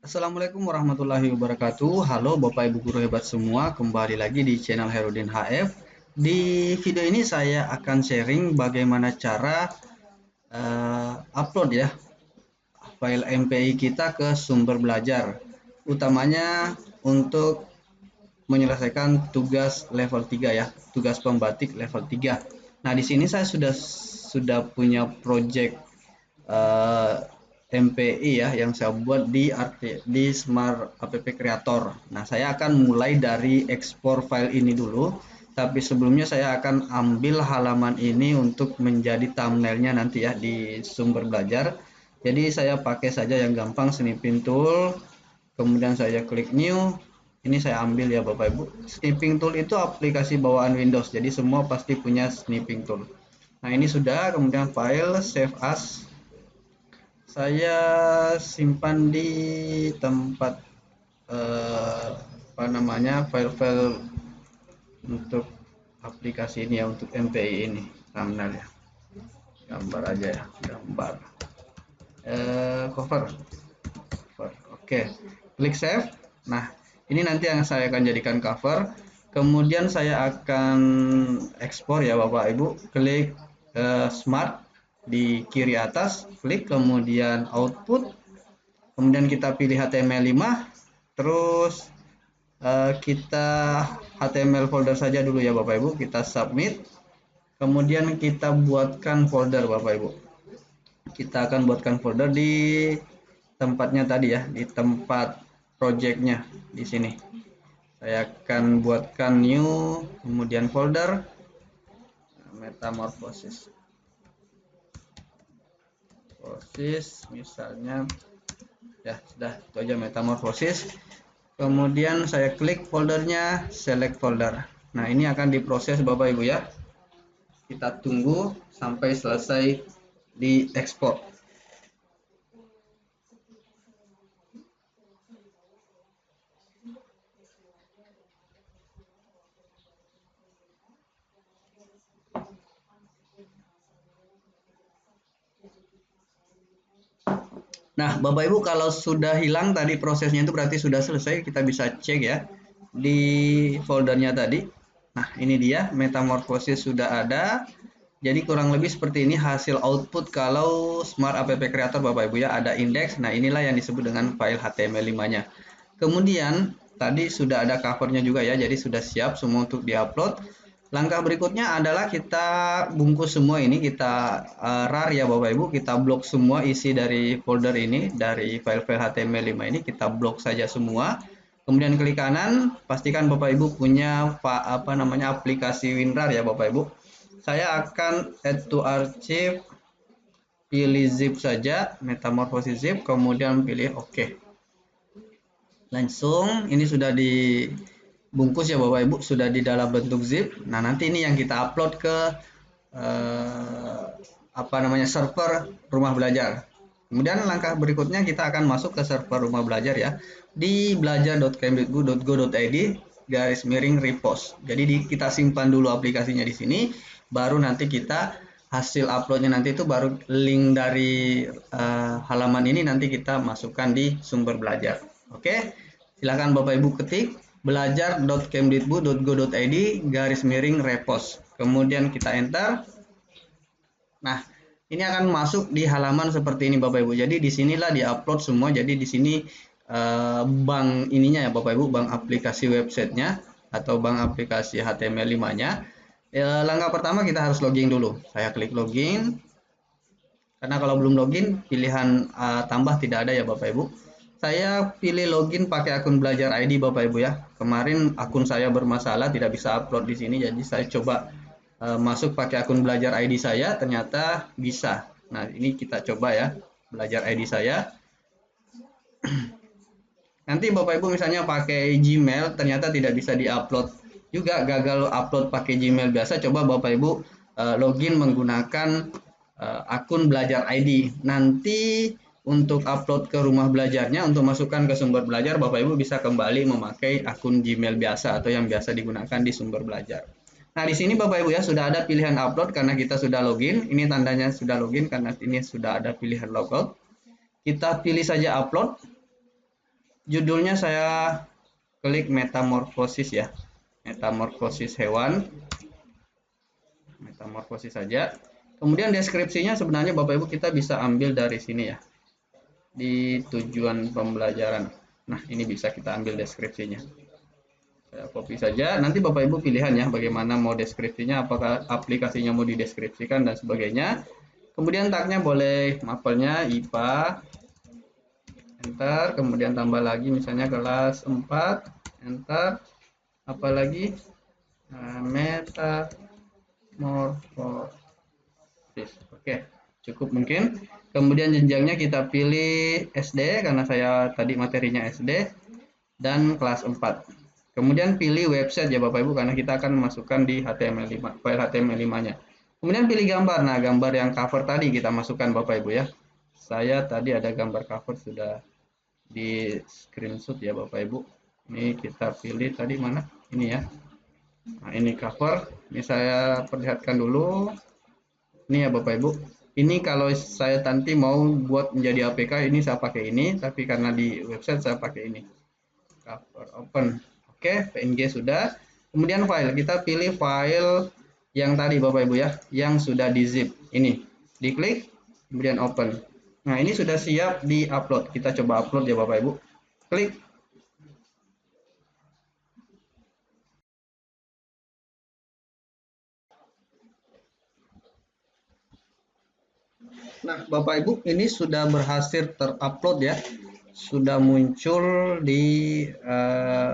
Assalamualaikum warahmatullahi wabarakatuh. Halo Bapak Ibu guru hebat semua, kembali lagi di channel Herudin HF. Di video ini saya akan sharing bagaimana cara upload ya file MPI kita ke sumber belajar, utamanya untuk menyelesaikan tugas level 3 ya, tugas pembatik level 3. Nah, di sini saya sudah punya project eh, MPI ya yang saya buat di Smart App Creator. Nah, saya akan mulai dari ekspor file ini dulu, tapi sebelumnya saya akan ambil halaman ini untuk menjadi thumbnailnya nanti ya di sumber belajar. Jadi saya pakai saja yang gampang, snipping tool, kemudian saya klik new. Ini saya ambil ya Bapak Ibu. Snipping tool itu aplikasi bawaan Windows, jadi semua pasti punya snipping tool. Nah, ini sudah, kemudian file save as saya simpan di tempat apa namanya, file-file untuk aplikasi ini ya, untuk MPI ini thumbnail ya, gambar aja ya, gambar cover. Oke, klik save. Nah, ini nanti yang saya akan jadikan cover, kemudian saya akan ekspor ya Bapak Ibu. Klik smart di kiri atas, klik kemudian output, kemudian kita pilih HTML5, terus kita HTML folder saja dulu ya Bapak Ibu, kita submit, kemudian kita buatkan folder Bapak Ibu. Kita akan buatkan folder di tempatnya tadi ya, di tempat projectnya di sini. Saya akan buatkan new, kemudian folder metamorphosis, misalnya ya, sudah itu aja, metamorphosis. Kemudian saya klik foldernya, select folder. Nah, ini akan diproses Bapak Ibu ya. Kita tunggu sampai selesai diekspor. Nah, Bapak Ibu, kalau sudah hilang tadi prosesnya itu berarti sudah selesai. Kita bisa cek ya di foldernya tadi. Nah, ini dia, metamorphosis sudah ada. Jadi kurang lebih seperti ini hasil output kalau Smart App Creator Bapak Ibu ya, ada indeks. Nah, inilah yang disebut dengan file HTML5-nya. Kemudian tadi sudah ada covernya juga ya, jadi sudah siap semua untuk diupload. Langkah berikutnya adalah kita bungkus semua ini, kita rar ya Bapak Ibu, kita blok semua isi dari folder ini, dari file-file HTML5 ini kita blok saja semua. Kemudian klik kanan, pastikan Bapak Ibu punya aplikasi WinRAR ya Bapak Ibu. Saya akan add to archive, pilih zip saja, metamorphosis zip, kemudian pilih OK. Langsung ini sudah dibungkus ya Bapak Ibu, sudah di dalam bentuk zip. Nah, nanti ini yang kita upload ke server rumah belajar. Kemudian langkah berikutnya kita akan masuk ke server rumah belajar ya, di belajar.kemdikbud.go.id /repost. Jadi kita simpan dulu aplikasinya di sini, baru nanti kita hasil uploadnya nanti itu baru link dari halaman ini nanti kita masukkan di sumber belajar. Oke, silakan Bapak Ibu ketik belajar.kemdikbud.go.id /repost. Kemudian kita enter. Nah, ini akan masuk di halaman seperti ini Bapak Ibu. Jadi di sinilah diupload semua. Jadi di sini bank ininya ya Bapak Ibu, bank aplikasi websitenya atau bank aplikasi HTML5-nya. Langkah pertama kita harus login dulu. Saya klik login. Karena kalau belum login, pilihan tambah tidak ada ya Bapak Ibu. Saya pilih login pakai akun belajar ID Bapak Ibu ya. Kemarin akun saya bermasalah, tidak bisa upload di sini, jadi saya coba masuk pakai akun belajar ID saya, ternyata bisa. Nah, ini kita coba ya, belajar ID saya. Nanti Bapak Ibu misalnya pakai Gmail, ternyata tidak bisa diupload juga, gagal upload pakai Gmail biasa, coba Bapak Ibu login menggunakan akun belajar ID. Nanti untuk upload ke rumah belajarnya, untuk masukkan ke sumber belajar, Bapak Ibu bisa kembali memakai akun Gmail biasa atau yang biasa digunakan di sumber belajar. Nah, di sini Bapak Ibu ya sudah ada pilihan upload karena kita sudah login. Ini tandanya sudah login karena ini sudah ada pilihan logout. Kita pilih saja upload. Judulnya saya klik metamorfosis ya, metamorfosis hewan, metamorfosis saja. Kemudian deskripsinya sebenarnya Bapak Ibu kita bisa ambil dari sini ya, di tujuan pembelajaran. Nah, ini bisa kita ambil deskripsinya. Saya copy saja, nanti Bapak Ibu pilihan ya bagaimana mau deskripsinya, apakah aplikasinya mau dideskripsikan dan sebagainya. Kemudian tagnya boleh mapelnya IPA, enter, kemudian tambah lagi misalnya kelas 4, enter, apalagi metamorfosis. Oke, cukup mungkin. Kemudian jenjangnya kita pilih SD karena saya tadi materinya SD dan kelas 4. Kemudian pilih website ya Bapak Ibu karena kita akan masukkan di HTML5, file HTML5-nya. Kemudian pilih gambar. Nah, gambar yang cover tadi kita masukkan Bapak Ibu ya. Saya tadi ada gambar cover sudah di screenshot ya Bapak Ibu. Ini kita pilih tadi mana? Ini ya. Nah, ini cover. Ini saya perlihatkan dulu. Ini ya Bapak Ibu. Ini kalau saya nanti mau buat menjadi APK ini saya pakai ini, tapi karena di website saya pakai ini. Cover open. Oke, PNG sudah. Kemudian file, kita pilih file yang tadi Bapak Ibu ya, yang sudah di zip. Ini, diklik, kemudian open. Nah, ini sudah siap di-upload. Kita coba upload ya Bapak Ibu. Klik. Nah, Bapak Ibu, ini sudah berhasil terupload ya. Sudah muncul di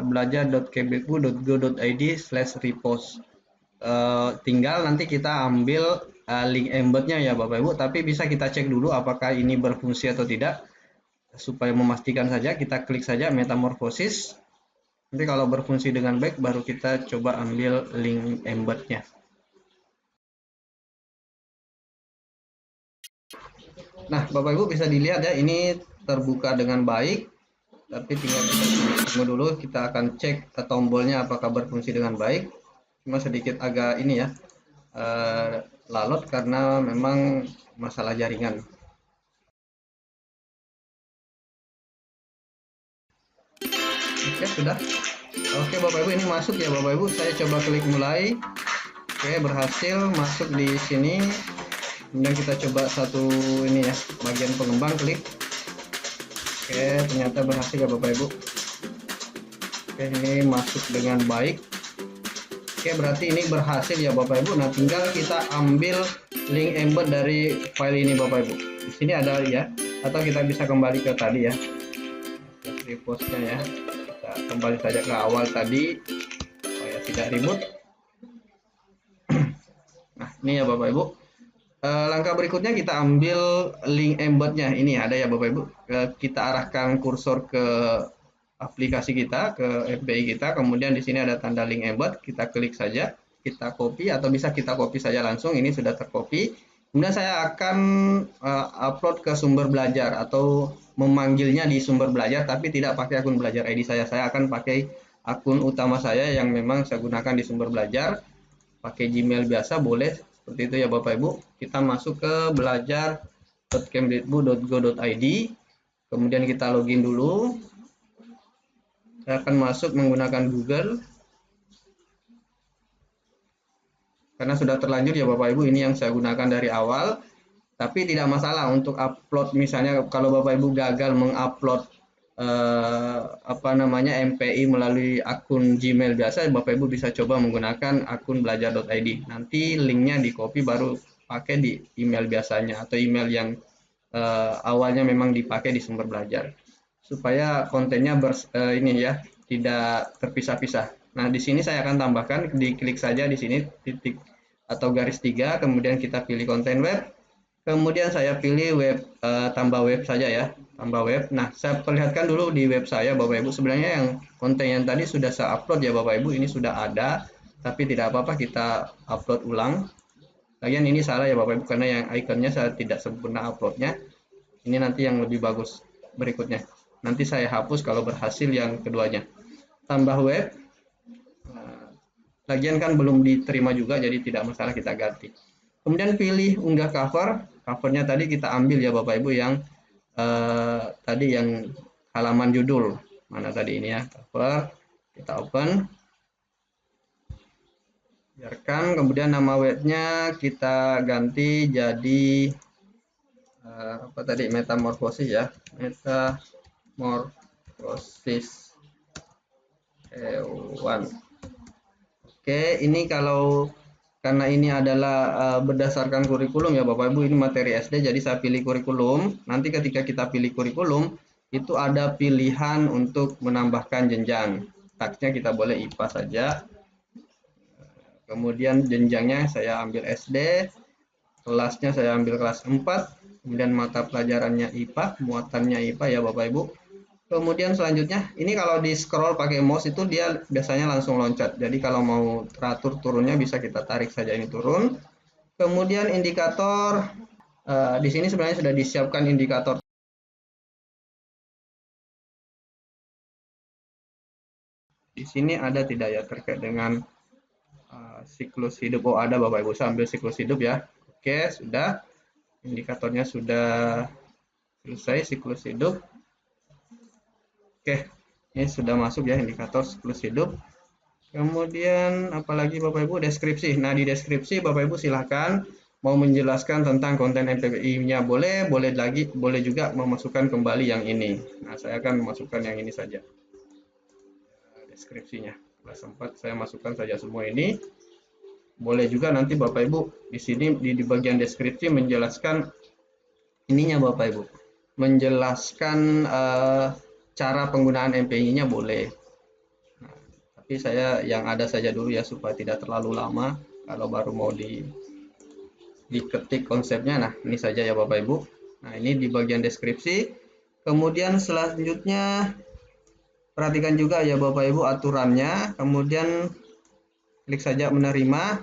belajar.kemdikbud.go.id/repost. Tinggal nanti kita ambil link embednya ya Bapak Ibu, tapi bisa kita cek dulu apakah ini berfungsi atau tidak. Supaya memastikan saja, kita klik saja metamorfosis. Nanti kalau berfungsi dengan baik, baru kita coba ambil link embednya. Nah, Bapak Ibu bisa dilihat ya, ini terbuka dengan baik. Tapi tinggal kita tunggu dulu, kita akan cek tombolnya apakah berfungsi dengan baik. Cuma sedikit agak ini ya, lalot karena memang masalah jaringan. Oke, sudah. Oke Bapak Ibu, ini masuk ya Bapak Ibu. Saya coba klik mulai. Oke, berhasil masuk di sini. Kemudian kita coba satu ini ya, bagian pengembang, klik. Oke, ternyata berhasil ya Bapak Ibu. Oke, ini masuk dengan baik. Oke, berarti ini berhasil ya Bapak Ibu. Nah, tinggal kita ambil link embed dari file ini Bapak Ibu. Di sini ada ya, atau kita bisa kembali ke tadi ya, repostnya ya. Kita kembali saja ke awal tadi supaya tidak ribut. Nah, ini ya Bapak Ibu. Langkah berikutnya kita ambil link embednya. Ini ada ya Bapak Ibu. Kita arahkan kursor ke aplikasi kita, ke MPI kita. Kemudian di sini ada tanda link embed. Kita klik saja. Kita copy atau bisa kita copy saja langsung. Ini sudah tercopy. Kemudian saya akan upload ke sumber belajar atau memanggilnya di sumber belajar, tapi tidak pakai akun belajar ID saya. Saya akan pakai akun utama saya yang memang saya gunakan di sumber belajar. Pakai Gmail biasa boleh. Seperti itu ya Bapak Ibu. Kita masuk ke belajar.kemdikbud.go.id. Kemudian kita login dulu. Saya akan masuk menggunakan Google. Karena sudah terlanjur ya Bapak Ibu, ini yang saya gunakan dari awal. Tapi tidak masalah untuk upload, misalnya kalau Bapak Ibu gagal mengupload MPI melalui akun Gmail biasa, Bapak Ibu bisa coba menggunakan akun belajar.id. Nanti linknya di copy baru pakai di email biasanya atau email yang awalnya memang dipakai di sumber belajar supaya kontennya ini ya tidak terpisah-pisah. Nah, di sini saya akan tambahkan, diklik saja di sini titik atau garis 3, kemudian kita pilih konten web. Kemudian saya pilih web, tambah web saja ya, tambah web. Nah, saya perlihatkan dulu di web saya Bapak Ibu. Sebenarnya yang konten yang tadi sudah saya upload ya Bapak Ibu, ini sudah ada, tapi tidak apa-apa kita upload ulang. Lagian ini salah ya Bapak Ibu, karena yang ikonnya saya tidak sempurna uploadnya. Ini nanti yang lebih bagus berikutnya. Nanti saya hapus kalau berhasil yang keduanya. Tambah web. Lagian kan belum diterima juga, jadi tidak masalah kita ganti. Kemudian pilih unggah cover. Covernya tadi kita ambil ya Bapak Ibu yang tadi yang halaman judul. mana tadi ini ya, cover, kita open, biarkan. Kemudian nama webnya kita ganti jadi apa tadi, metamorfosis ya, metamorfosis hewan. Oke, ini kalau karena ini adalah berdasarkan kurikulum ya Bapak Ibu, ini materi SD, jadi saya pilih kurikulum. Nanti ketika kita pilih kurikulum, itu ada pilihan untuk menambahkan jenjang. Taksnya kita boleh IPA saja. Kemudian jenjangnya saya ambil SD, kelasnya saya ambil kelas 4, kemudian mata pelajarannya IPA, muatannya IPA ya Bapak Ibu. Kemudian selanjutnya, ini kalau di scroll pakai mouse itu dia biasanya langsung loncat. Jadi kalau mau teratur turunnya bisa kita tarik saja ini turun. Kemudian indikator, di sini sebenarnya sudah disiapkan indikator. Di sini ada tidak ya terkait dengan siklus hidup? Oh ada Bapak Ibu, saya ambil siklus hidup ya. Oke, sudah. Indikatornya sudah selesai siklus hidup. Oke, ini sudah masuk ya indikator siklus hidup. Kemudian apalagi Bapak Ibu, deskripsi. Nah di deskripsi Bapak Ibu silahkan mau menjelaskan tentang konten MPI-nya boleh juga memasukkan kembali yang ini. Nah saya akan memasukkan yang ini saja. Deskripsinya kelas 4 saya masukkan saja semua ini. Boleh juga nanti Bapak Ibu di sini di bagian deskripsi menjelaskan ininya Bapak Ibu. Menjelaskan cara penggunaan MPI-nya boleh. Nah, tapi saya yang ada saja dulu ya supaya tidak terlalu lama kalau baru mau diketik konsepnya. Nah, ini saja ya Bapak Ibu. Nah, ini di bagian deskripsi. Kemudian selanjutnya perhatikan juga ya Bapak Ibu aturannya. Kemudian klik saja menerima.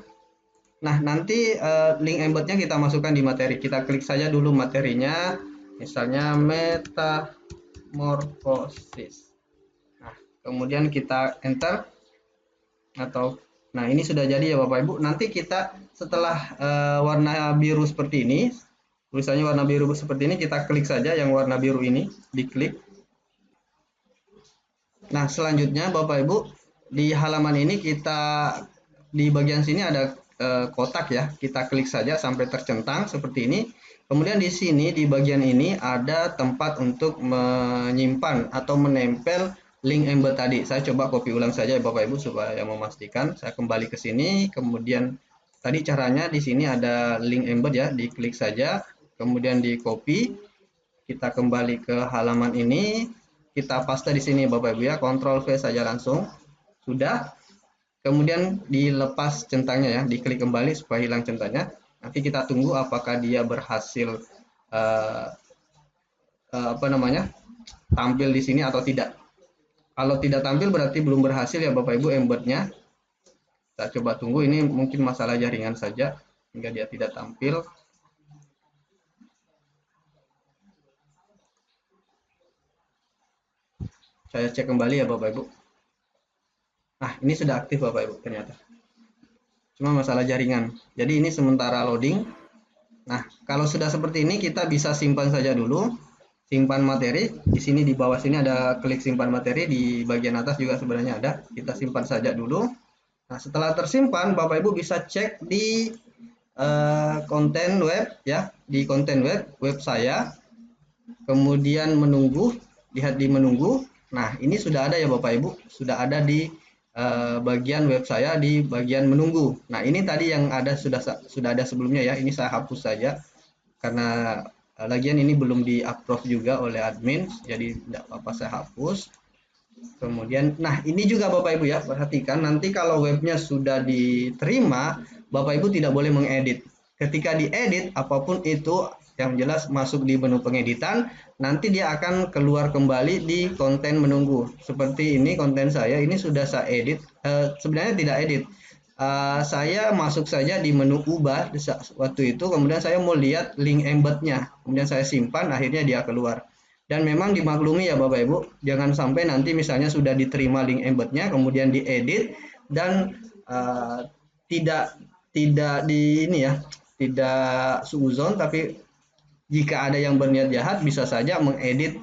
Nah, nanti link embednya kita masukkan di materi. Kita klik saja dulu materinya. Misalnya metamorfosis. Nah, kemudian kita enter atau nah ini sudah jadi ya Bapak Ibu. Nanti kita setelah warna biru seperti ini, tulisannya warna biru seperti ini, kita klik saja yang warna biru ini, diklik. Nah, selanjutnya Bapak Ibu, di halaman ini kita di bagian sini ada kotak ya. Kita klik saja sampai tercentang seperti ini. Kemudian di sini di bagian ini ada tempat untuk menyimpan atau menempel link embed tadi. Saya coba copy ulang saja ya Bapak Ibu supaya memastikan. Saya kembali ke sini, kemudian tadi caranya di sini ada link embed ya, diklik saja, kemudian di copy. Kita kembali ke halaman ini, kita paste di sini Bapak Ibu ya, Ctrl V saja langsung. Sudah. Kemudian dilepas centangnya ya, diklik kembali supaya hilang centangnya. Nanti kita tunggu apakah dia berhasil tampil di sini atau tidak. Kalau tidak tampil berarti belum berhasil ya Bapak Ibu embednya. Kita coba tunggu, ini mungkin masalah jaringan saja hingga dia tidak tampil. Saya cek kembali ya Bapak Ibu. Nah, ini sudah aktif Bapak Ibu ternyata. Cuma masalah jaringan. Jadi ini sementara loading. Nah, kalau sudah seperti ini kita bisa simpan saja dulu. Simpan materi. Di sini di bawah sini ada klik simpan materi, di bagian atas juga sebenarnya ada. Kita simpan saja dulu. Nah, setelah tersimpan Bapak Ibu bisa cek di konten web ya, di konten web saya. Kemudian menunggu, lihat di menunggu. Nah, ini sudah ada ya Bapak Ibu, sudah ada di bagian web saya di bagian menunggu. Nah, ini tadi yang ada sudah ada sebelumnya ya. Ini saya hapus saja karena lagian ini belum di-approve juga oleh admin, jadi tidak apa-apa saya hapus. Kemudian, nah ini juga Bapak Ibu ya, perhatikan nanti kalau webnya sudah diterima, Bapak Ibu tidak boleh mengedit. Ketika diedit, apapun itu yang jelas masuk di menu pengeditan, nanti dia akan keluar kembali di konten menunggu. Seperti ini konten saya, ini sudah saya edit, sebenarnya tidak edit. Saya masuk saja di menu ubah waktu itu, kemudian saya mau lihat link embednya, kemudian saya simpan, akhirnya dia keluar. Dan memang dimaklumi ya Bapak Ibu, jangan sampai nanti misalnya sudah diterima link embednya, kemudian diedit dan tidak di ini ya, tidak suuzon, tapi jika ada yang berniat jahat bisa saja mengedit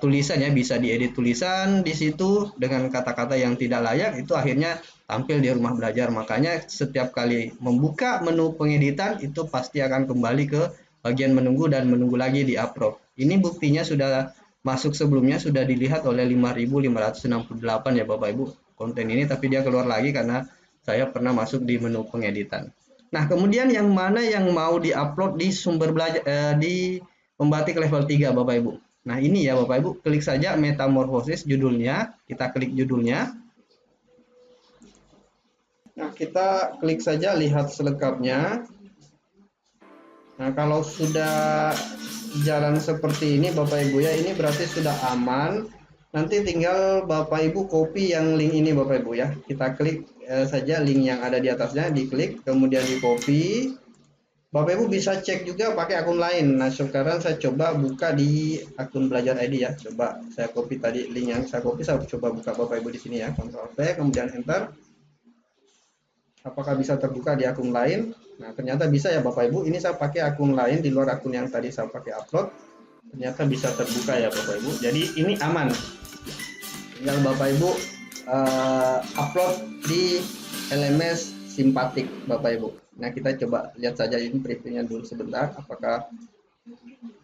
tulisan ya, bisa diedit tulisan di situ dengan kata-kata yang tidak layak, itu akhirnya tampil di rumah belajar. Makanya setiap kali membuka menu pengeditan itu pasti akan kembali ke bagian menunggu dan menunggu lagi di upload. Ini buktinya sudah masuk sebelumnya, sudah dilihat oleh 5.568 ya Bapak Ibu konten ini, tapi dia keluar lagi karena saya pernah masuk di menu pengeditan. Nah, kemudian yang mana yang mau diupload di sumber belajar di pembatik level 3 Bapak Ibu. Nah, ini ya Bapak Ibu, klik saja metamorfosis judulnya, kita klik judulnya. Nah, kita klik saja lihat selengkapnya. Nah, kalau sudah jalan seperti ini Bapak Ibu ya, ini berarti sudah aman. Nanti tinggal Bapak Ibu copy yang link ini Bapak Ibu ya. Kita klik saja link yang ada di atasnya, diklik, kemudian di copy. Bapak Ibu bisa cek juga pakai akun lain. Nah, sekarang saya coba buka di akun Belajar ID ya. Coba saya copy tadi link yang saya copy, saya coba buka Bapak Ibu di sini ya. Ctrl V, kemudian enter. Apakah bisa terbuka di akun lain? Nah, ternyata bisa ya Bapak Ibu. Ini saya pakai akun lain di luar akun yang tadi saya pakai upload. Ternyata bisa terbuka ya Bapak Ibu. Jadi ini aman. Tinggal Bapak Ibu upload di LMS Simpatik Bapak Ibu. Nah, kita coba lihat saja ini previewnya dulu sebentar, apakah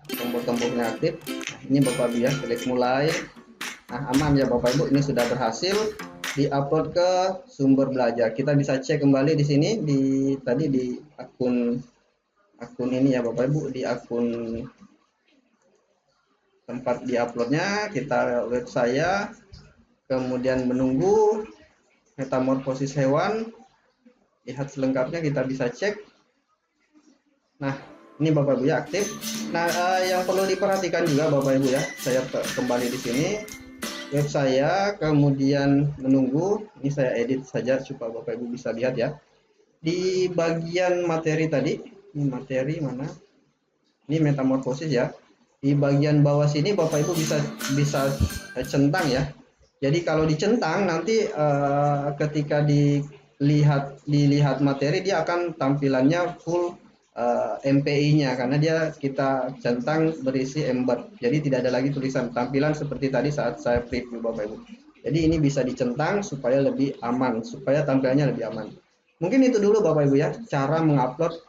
tombol-tombolnya aktif. Nah, ini Bapak Ibu ya, klik mulai. Nah, aman ya Bapak Ibu, ini sudah berhasil diupload ke sumber belajar. Kita bisa cek kembali di sini tadi di akun ini ya Bapak Ibu, di akun tempat diuploadnya, kita web saya, kemudian menunggu metamorfosis hewan. Lihat selengkapnya, kita bisa cek. Nah, ini Bapak Ibu ya aktif. Nah, yang perlu diperhatikan juga Bapak Ibu ya, saya kembali di sini web saya, kemudian menunggu. Ini saya edit saja supaya Bapak Ibu bisa lihat ya. Di bagian materi tadi, ini materi mana? Ini metamorfosis ya. Di bagian bawah sini Bapak Ibu bisa centang ya. Jadi kalau dicentang nanti ketika dilihat materi, dia akan tampilannya full MPI-nya, karena kita centang berisi embed. Jadi tidak ada lagi tulisan, tampilan seperti tadi saat saya preview Bapak Ibu. Jadi ini bisa dicentang supaya lebih aman, supaya tampilannya lebih aman. Mungkin itu dulu Bapak Ibu ya, cara mengupload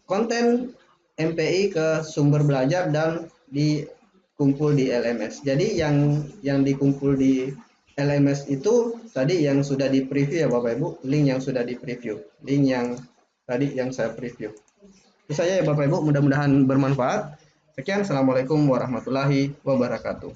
konten MPI ke sumber belajar dan dikumpul di LMS. Jadi yang dikumpul di LMS itu tadi yang sudah di preview ya Bapak Ibu, link yang sudah di preview, link yang tadi yang saya preview. Itu saja ya Bapak Ibu, mudah-mudahan bermanfaat. Sekian, assalamualaikum warahmatullahi wabarakatuh.